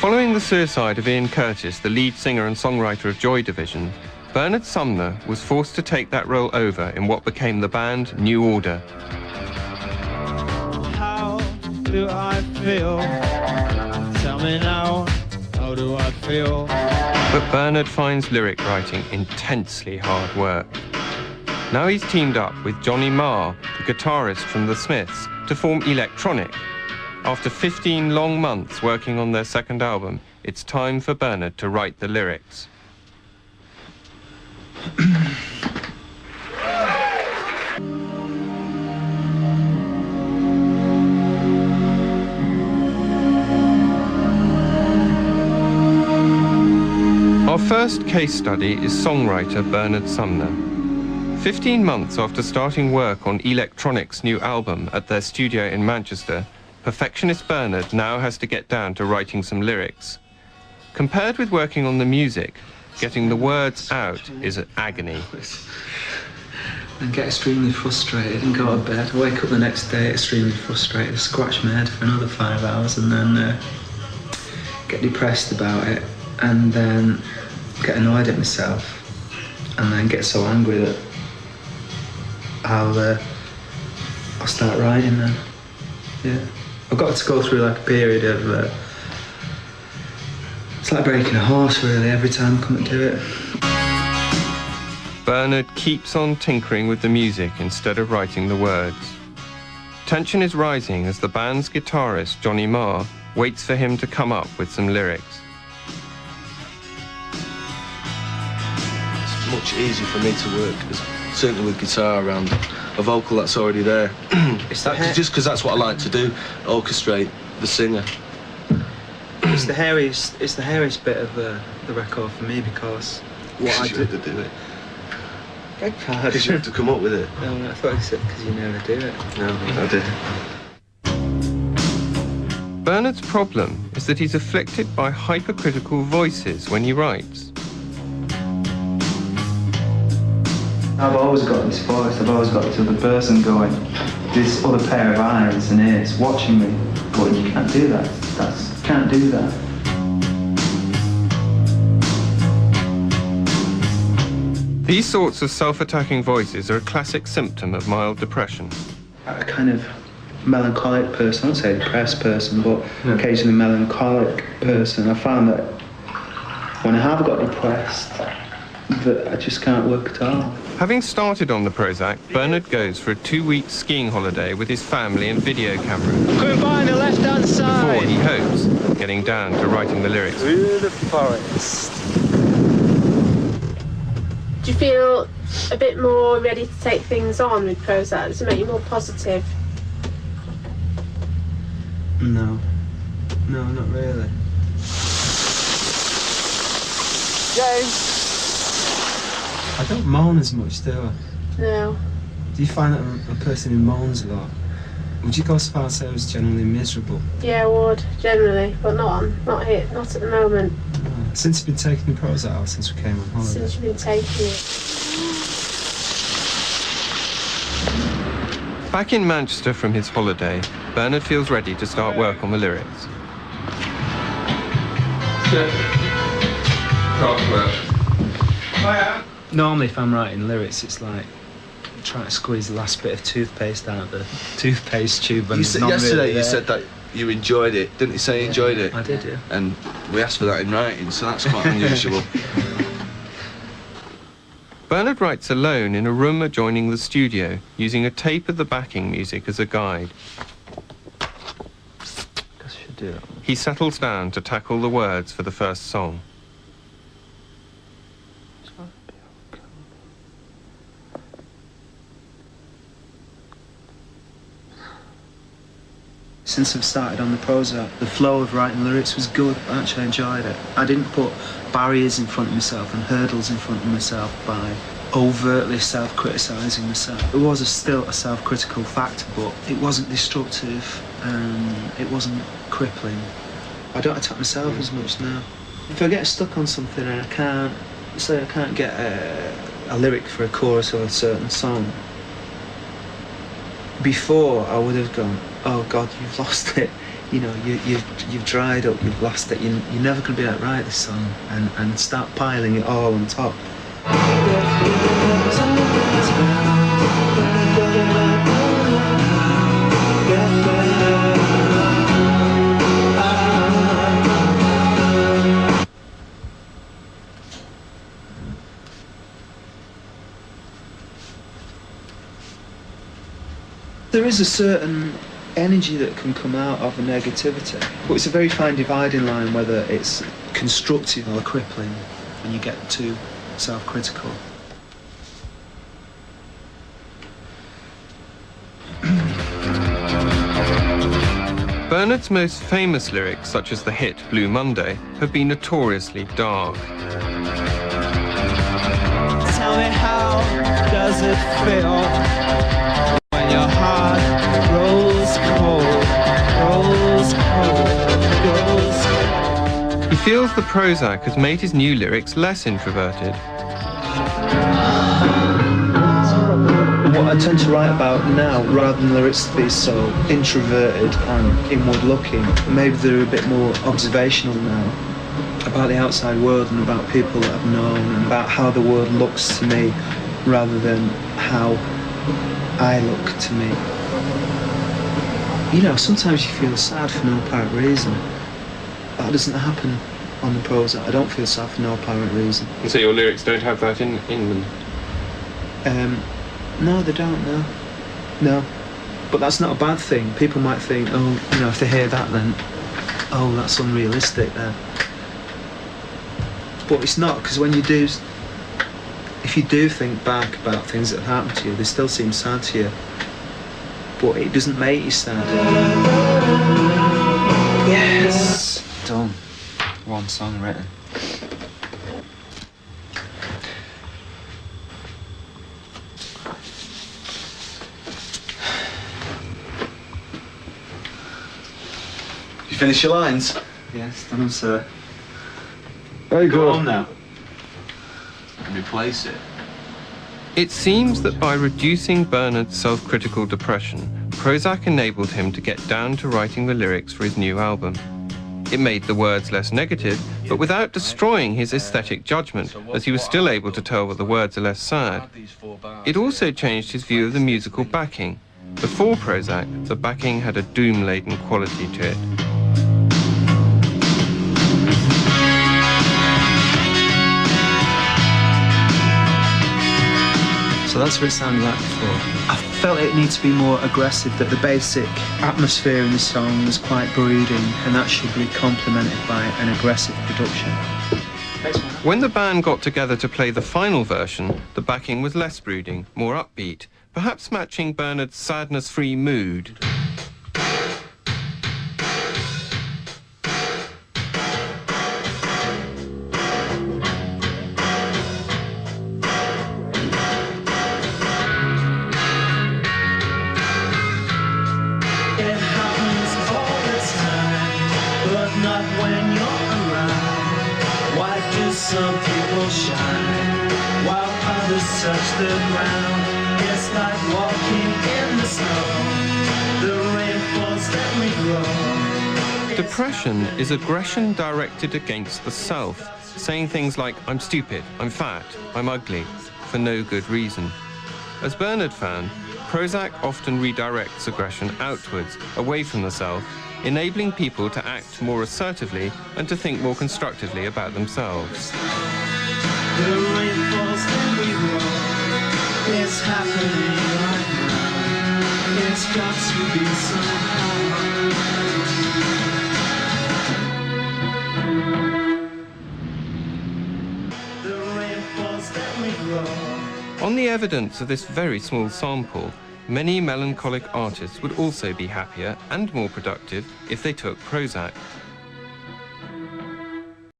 Following the suicide of Ian Curtis, the lead singer and songwriter of Joy Division, Bernard Sumner was forced to take that role over in what became the band New Order. How do I feel? Tell me now, how do I feel? But Bernard finds lyric writing intensely hard work. Now he's teamed up with Johnny Marr, the guitarist from The Smiths, to form Electronic. After 15 long months working on their second album, it's time for Bernard to write the lyrics. Our first case study is songwriter Bernard Sumner. 15 months after starting work on Electronic's new album at their studio in Manchester, perfectionist Bernard now has to get down to writing some lyrics. Compared with working on the music, getting the words out is an agony. And get extremely frustrated and go to bed. I wake up the next day extremely frustrated, scratch my head for another 5 hours and then get depressed about it and then get annoyed at myself and then get so angry that I'll start writing then. Yeah. I've got to go through like a period of it's like breaking a horse really every time I come to do it. Bernard keeps on tinkering with the music instead of writing the words. Tension is rising as the band's guitarist, Johnny Marr, waits for him to come up with some lyrics. It's much easier for me to work, certainly with guitar, around a vocal that's already there. Just because that's what I like to do, orchestrate the singer. It's the hairiest bit of the record for me because what I you have to do it. Beg pardon. Because you have to come up with it. No, I thought you said because you never do it. No, I did. Bernard's problem is that he's afflicted by hypercritical voices when he writes. I've always got this voice, I've always got this other person going, this other pair of eyes and ears watching me, going, you can't do that, can't do that. These sorts of self-attacking voices are a classic symptom of mild depression. A kind of melancholic person, I won't say depressed person, but occasionally melancholic person. I found that when I have got depressed, that I just can't work at all. Having started on the Prozac, Bernard goes for a 2-week skiing holiday with his family and video camera. Coming by the left-hand side. Before he hopes getting down to writing the lyrics. Through the forest. Do you feel a bit more ready to take things on with Prozac? Does it make you more positive? No, not really. James. I don't moan as much, do I? No. Do you find that I'm a person who moans a lot? Would you go so far as to say I was generally miserable? Yeah, I would, generally, but not here, not at the moment. Since you've been taking the Prozac out, since we came on holiday? Since you've been taking it. Back in Manchester from his holiday, Bernard feels ready to start work on the lyrics. Normally if I'm writing lyrics, it's like trying to squeeze the last bit of toothpaste out of the toothpaste tube. And Yesterday you said that you enjoyed it, didn't you say you enjoyed it? I did, yeah. And we asked for that in writing, so that's quite unusual. Bernard writes alone in a room adjoining the studio, using a tape of the backing music as a guide. Guess I should do that. He settles down to tackle the words for the first song. Since I've started on the Prozac, the flow of writing lyrics was good. I actually enjoyed it. I didn't put barriers in front of myself and hurdles in front of myself by overtly self-criticising myself. It was still a self-critical factor, but it wasn't destructive and it wasn't crippling. I don't attack myself as much now. If I get stuck on something and I can't get a lyric for a chorus of a certain song, before I would have gone, oh God, you've lost it. You know, you've dried up, you've lost it. You're never going to be able to write this song, and start piling it all on top. There is a certain energy that can come out of a negativity, but it's a very fine dividing line whether it's constructive or crippling when you get too self-critical. Bernard's most famous lyrics, such as the hit Blue Monday, have been notoriously dark. Tell me, how does it feel when your heart grows cold, grows cold, grows cold? He feels the Prozac has made his new lyrics less introverted. What I tend to write about now, rather than lyrics to be so introverted and inward-looking, maybe they're a bit more observational now, about the outside world and about people that I've known and about how the world looks to me rather than how I look to me. You know, sometimes you feel sad for no apparent reason. That doesn't happen on the Prozac. I don't feel sad for no apparent reason. And so your lyrics don't have that in them? No, they don't, no. No. But that's not a bad thing. People might think, oh, you know, if they hear that then, oh, that's unrealistic then. But it's not, because when you do, if you do think back about things that have happened to you, they still seem sad to you. But it doesn't make you sad. Yes! Done. One song written. You finish your lines? Yes, done, sir. Very good. Go on now. And replace it. It seems that by reducing Bernard's self-critical depression, Prozac enabled him to get down to writing the lyrics for his new album. It made the words less negative, but without destroying his aesthetic judgment, as he was still able to tell that the words are less sad. It also changed his view of the musical backing. Before Prozac, the backing had a doom-laden quality to it. So that's what it sounded like before. I felt it needed to be more aggressive, that the basic atmosphere in the song was quite brooding, and that should be complemented by an aggressive production. When the band got together to play the final version, the backing was less brooding, more upbeat, perhaps matching Bernard's sadness-free mood. Some people shine while others touch the ground. It's like walking in the snow. The rain falls, then we grow. Depression is aggression directed against the self, saying things like, I'm stupid, I'm fat, I'm ugly, for no good reason. As Bernard found, Prozac often redirects aggression outwards, away from the self, enabling people to act more assertively and to think more constructively about themselves. The rain falls, then we grow. It's happening right now. It's got to be somehow. The rain falls, then we grow. On the evidence of this very small sample, many melancholic artists would also be happier and more productive if they took Prozac.